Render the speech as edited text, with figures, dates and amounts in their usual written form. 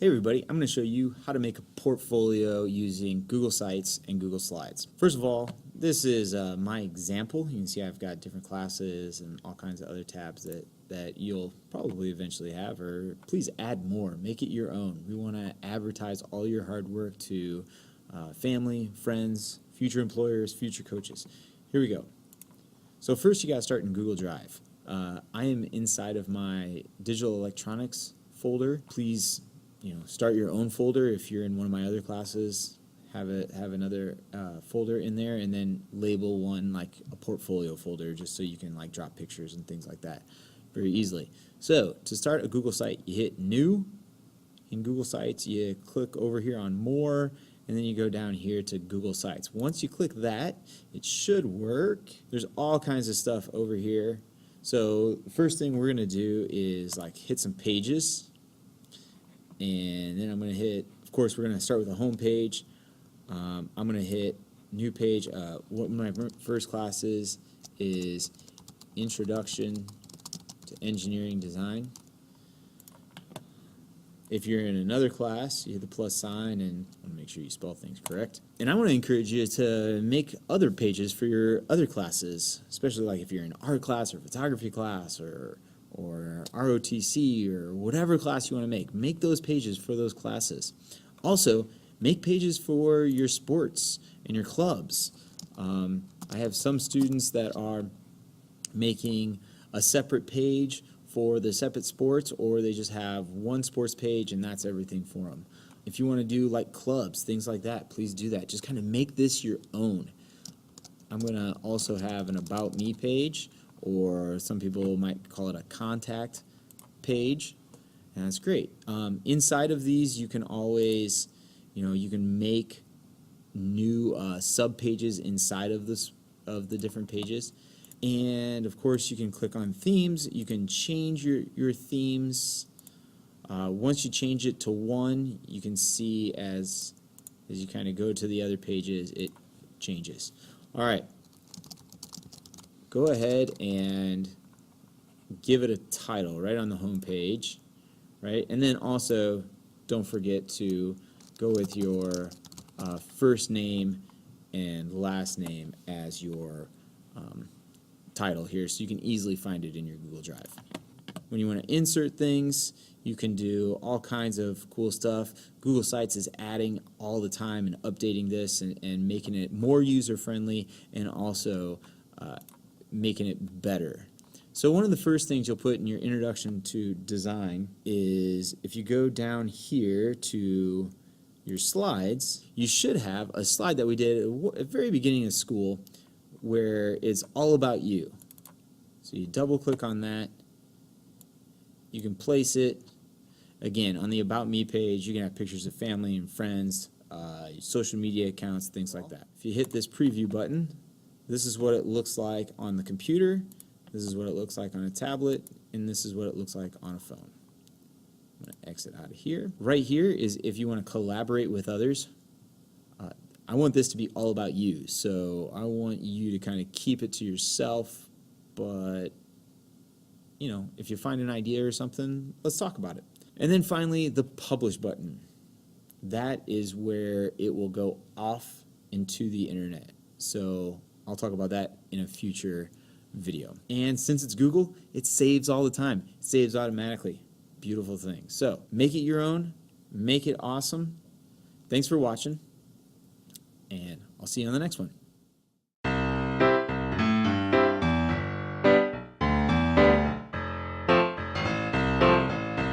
Hey everybody, I'm going to show you how to make a portfolio using Google Sites and Google Slides. First of all, this is my example. You can see I've got different classes and all kinds of other tabs that you'll probably eventually have, or please add more. Make it your own. We want to advertise all your hard work to family, friends, future employers, future coaches. Here we go. So first you got to start in Google Drive. I am inside of my digital electronics folder. Please start your own folder. If you're in one of my other classes, have another folder in there, and then label one like a portfolio folder, just so you can like drop pictures and things like that very easily. So to start a Google site, you hit New. In Google Sites, you click over here on More, and then you go down here to Google Sites. Once you click that, it should work. There's all kinds of stuff over here. So the first thing we're gonna do is like hit some pages. And then I'm going to hit, of course, we're going to start with a home page. I'm going to hit new page. One of my first classes is Introduction to Engineering Design. If you're in another class, you hit the plus sign and make sure you spell things correct. And I want to encourage you to make other pages for your other classes, especially like if you're in art class or photography class or ROTC or whatever class you want to make. Make those pages for those classes. Also, make pages for your sports and your clubs. I have some students that are making a separate page for the separate sports, or they just have one sports page and that's everything for them. If you want to do like clubs, things like that, please do that. Just kind of make this your own. I'm going to also have an About Me page, or some people might call it a contact page, and that's great. Inside of these, you can always, you can make new sub pages inside of the different pages, and of course you can click on themes. You can change your themes. Once you change it to one, you can see as you kind of go to the other pages, it changes. All right. Go ahead and give it a title right on the home page, right? And then also don't forget to go with your first name and last name as your title here, so you can easily find it in your Google Drive. When you want to insert things, you can do all kinds of cool stuff. Google Sites is adding all the time and updating this and making it more user-friendly, and also making it better. So one of the first things you'll put in your introduction to design is, if you go down here to your slides, you should have a slide that we did at the very beginning of school where it's all about you. So you double click on that. You can place it again on the About Me page. You can have pictures of family and friends, social media accounts, things like that. If you hit this preview button, this is what it looks like on the computer, this is what it looks like on a tablet, and this is what it looks like on a phone. I'm going to exit out of here. Right here is if you want to collaborate with others. I want this to be all about you, so I want you to kind of keep it to yourself, but if you find an idea or something, let's talk about it. And then finally, the publish button. That is where it will go off into the internet. So I'll talk about that in a future video. And since it's Google, it saves all the time. It saves automatically. Beautiful thing. So make it your own. Make it awesome. Thanks for watching, and I'll see you on the next one.